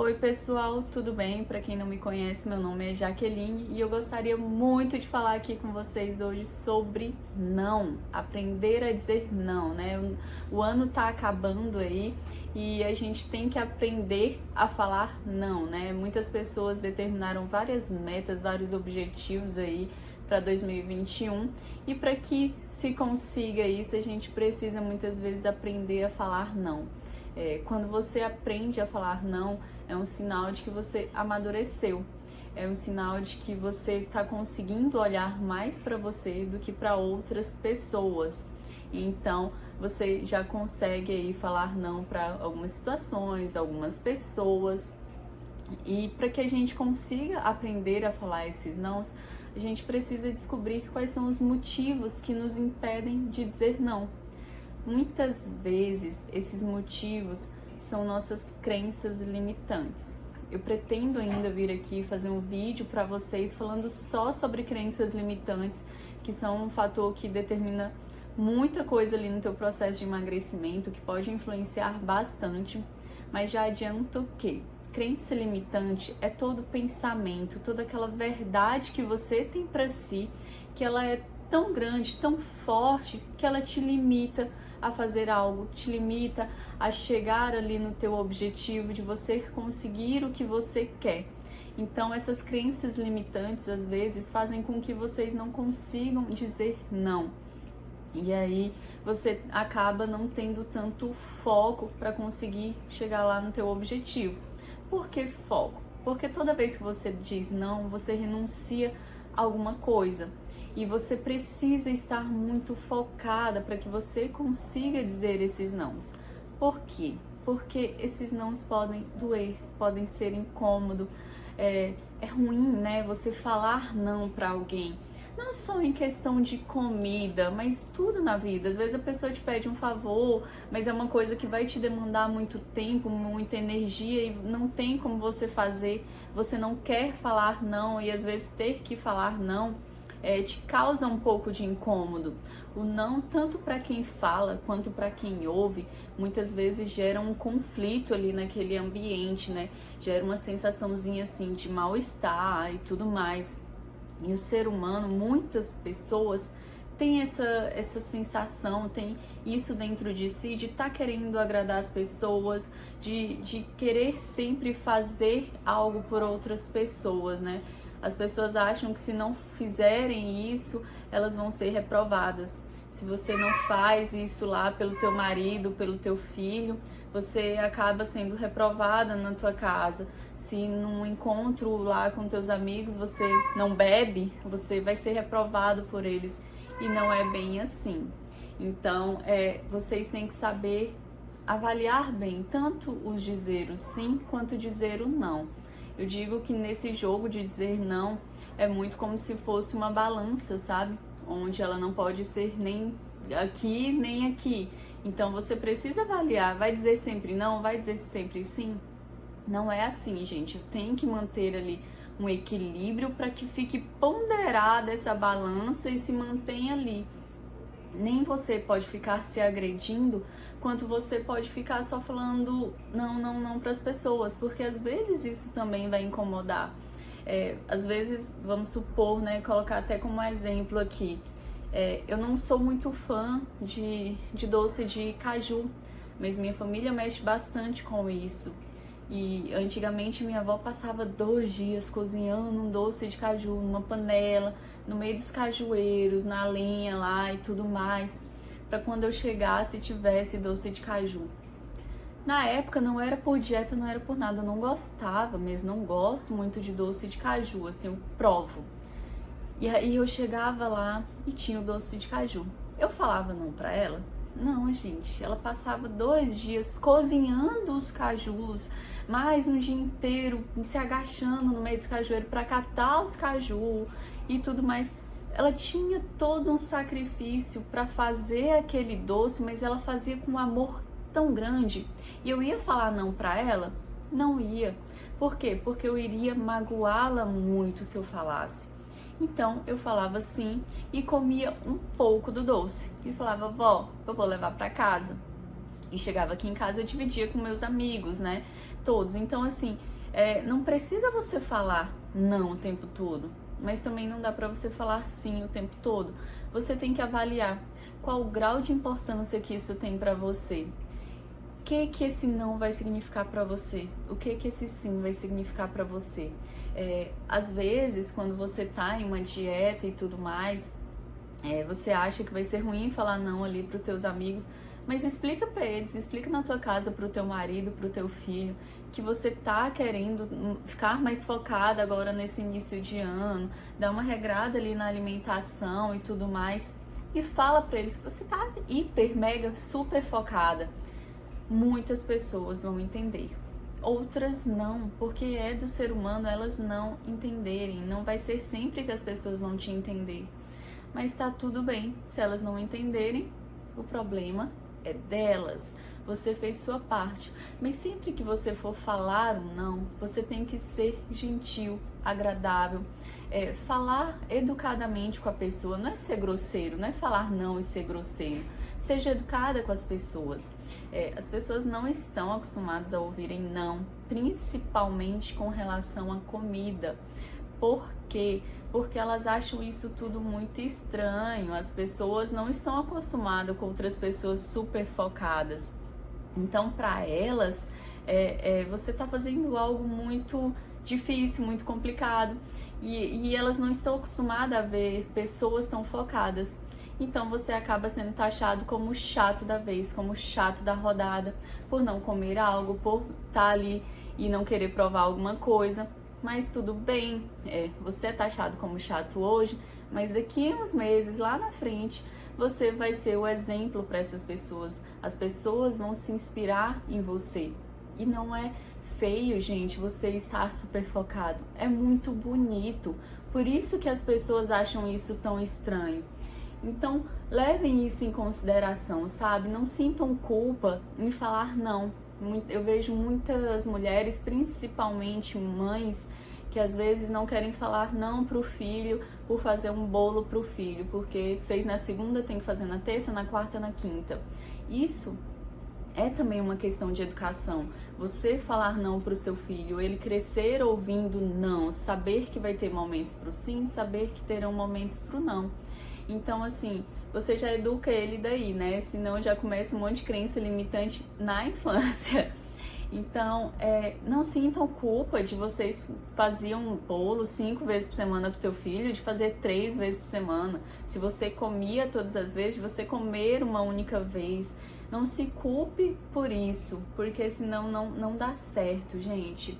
Oi pessoal, tudo bem? Para quem não me conhece, meu nome é Jaqueline e eu gostaria muito de falar aqui com vocês hoje sobre não, aprender a dizer não, né? O ano tá acabando aí e a gente tem que aprender a falar não, né? Muitas pessoas determinaram várias metas, vários objetivos aí para 2021 e para que se consiga isso, a gente precisa muitas vezes aprender a falar não. Quando você aprende a falar não, é um sinal de que você amadureceu, é um sinal de que você está conseguindo olhar mais para você do que para outras pessoas. Então, você já consegue aí falar não para algumas situações, algumas pessoas. E para que a gente consiga aprender a falar esses nãos, a gente precisa descobrir quais são os motivos que nos impedem de dizer não. Muitas vezes esses motivos são nossas crenças limitantes. Eu pretendo ainda vir aqui fazer um vídeo para vocês falando só sobre crenças limitantes, que são um fator que determina muita coisa ali no teu processo de emagrecimento, que pode influenciar bastante, mas já adianto que crença limitante é todo pensamento, toda aquela verdade que você tem para si, que ela é tão grande, tão forte, que ela te limita a fazer algo, te limita a chegar ali no teu objetivo de você conseguir o que você quer. Então essas crenças limitantes às vezes fazem com que vocês não consigam dizer não. E aí você acaba não tendo tanto foco para conseguir chegar lá no teu objetivo. Por que foco? Porque toda vez que você diz não, você renuncia a alguma coisa. E você precisa estar muito focada para que você consiga dizer esses nãos. Por quê? Porque esses nãos podem doer, podem ser incômodos. É ruim, né? Você falar não para alguém. Não só em questão de comida, mas tudo na vida. Às vezes a pessoa te pede um favor, mas é uma coisa que vai te demandar muito tempo, muita energia e não tem como você fazer. Você não quer falar não e às vezes ter que falar não te causa um pouco de incômodo. O não, tanto para quem fala quanto para quem ouve, muitas vezes gera um conflito ali naquele ambiente, né? Gera uma sensaçãozinha assim de mal-estar e tudo mais. E o ser humano, muitas pessoas têm essa sensação, tem isso dentro de si, de estar querendo agradar as pessoas, de querer sempre fazer algo por outras pessoas, né? As pessoas acham que se não fizerem isso, elas vão ser reprovadas. Se você não faz isso lá pelo teu marido, pelo teu filho, você acaba sendo reprovada na tua casa. Se num encontro lá com teus amigos você não bebe, você vai ser reprovado por eles. E não é bem assim. Então, vocês têm que saber avaliar bem tanto os dizer o sim quanto dizer o não. Eu digo que nesse jogo de dizer não é muito como se fosse uma balança, sabe? Onde ela não pode ser nem aqui nem aqui. Então você precisa avaliar, vai dizer sempre não, vai dizer sempre sim? Não é assim, gente. Tem que manter ali um equilíbrio para que fique ponderada essa balança e se mantenha ali. Nem você pode ficar se agredindo, quanto você pode ficar só falando não para as pessoas, porque às vezes isso também vai incomodar. Às vezes, vamos supor, né, colocar até como exemplo aqui, eu não sou muito fã de doce de caju, mas minha família mexe bastante com isso. E antigamente minha avó passava 2 dias cozinhando um doce de caju numa panela, no meio dos cajueiros, na lenha lá e tudo mais, para quando eu chegasse tivesse doce de caju. Na época não era por dieta, não era por nada, eu não gostava mesmo, não gosto muito de doce de caju, assim, eu provo. E aí eu chegava lá e tinha o doce de caju. Eu falava não pra ela? Não, gente, ela passava 2 dias cozinhando os cajus, mais um dia inteiro se agachando no meio dos cajueiros para catar os caju e tudo mais. Ela tinha todo um sacrifício para fazer aquele doce, mas ela fazia com um amor tão grande. E eu ia falar não para ela? Não ia. Por quê? Porque eu iria magoá-la muito se eu falasse. Então eu falava sim e comia um pouco do doce. E falava, vó, eu vou levar para casa. E chegava aqui em casa, eu dividia com meus amigos, né? Todos. Então, assim, não precisa você falar não o tempo todo, mas também não dá pra você falar sim o tempo todo. Você tem que avaliar qual o grau de importância que isso tem pra você. O que esse não vai significar pra você? O que esse sim vai significar pra você? Às vezes, quando você tá em uma dieta e tudo mais, você acha que vai ser ruim falar não ali pros teus amigos, mas explica pra eles, explica na tua casa pro teu marido, pro teu filho, que você tá querendo ficar mais focada agora nesse início de ano, dar uma regrada ali na alimentação e tudo mais, e fala pra eles que você tá hiper, mega, super focada. Muitas pessoas vão entender, outras não, porque é do ser humano elas não entenderem, não vai ser sempre que as pessoas vão te entender, mas tá tudo bem, se elas não entenderem, o problema é delas, você fez sua parte, mas sempre que você for falar um não, você tem que ser gentil, agradável, falar educadamente com a pessoa, não é ser grosseiro, não é falar não e ser grosseiro, seja educada com as pessoas. As pessoas não estão acostumadas a ouvirem não, principalmente com relação à comida. Por quê? Porque elas acham isso tudo muito estranho. As pessoas não estão acostumadas com outras pessoas super focadas. Então, para elas, você está fazendo algo muito difícil, muito complicado. E elas não estão acostumadas a ver pessoas tão focadas. Então você acaba sendo taxado como o chato da vez, como o chato da rodada, por não comer algo, por estar ali e não querer provar alguma coisa. Mas tudo bem, você é taxado como chato hoje, mas daqui a uns meses, lá na frente, você vai ser o exemplo para essas pessoas. As pessoas vão se inspirar em você. E não é feio, gente, você estar super focado. É muito bonito. Por isso que as pessoas acham isso tão estranho. Então, levem isso em consideração, sabe? Não sintam culpa em falar não. Eu vejo muitas mulheres, principalmente mães, que às vezes não querem falar não pro filho por fazer um bolo pro filho, porque fez na segunda, tem que fazer na terça, na quarta, na quinta. Isso é também uma questão de educação. Você falar não pro seu filho, ele crescer ouvindo não, saber que vai ter momentos pro sim, saber que terão momentos pro não. Então, assim, você já educa ele daí, né? Senão já começa um monte de crença limitante na infância. Então, não sintam culpa de vocês faziam um bolo 5 vezes por semana pro teu filho, de fazer 3 vezes por semana. Se você comia todas as vezes, de você comer uma única vez. Não se culpe por isso, porque senão não dá certo, gente.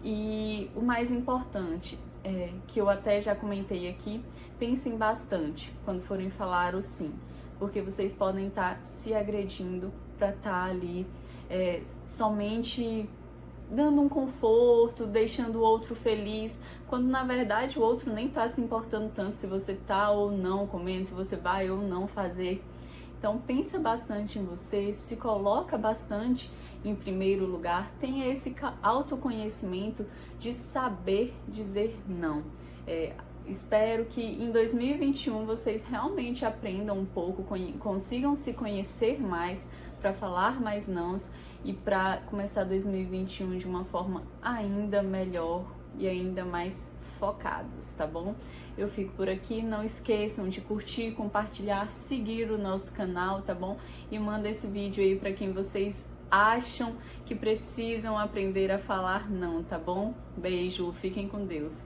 E o mais importante, que eu até já comentei aqui, pensem bastante quando forem falar o sim, porque vocês podem estar se agredindo para estar ali somente dando um conforto, deixando o outro feliz, quando na verdade o outro nem tá se importando tanto se você tá ou não comendo, se você vai ou não fazer. Então pensa bastante em você, se coloca bastante em primeiro lugar, tenha esse autoconhecimento de saber dizer não. Espero que em 2021 vocês realmente aprendam um pouco, consigam se conhecer mais para falar mais nãos e para começar 2021 de uma forma ainda melhor e ainda mais focados, tá bom? Eu fico por aqui, não esqueçam de curtir, compartilhar, seguir o nosso canal, tá bom? E manda esse vídeo aí para quem vocês acham que precisam aprender a falar não, tá bom? Beijo, fiquem com Deus.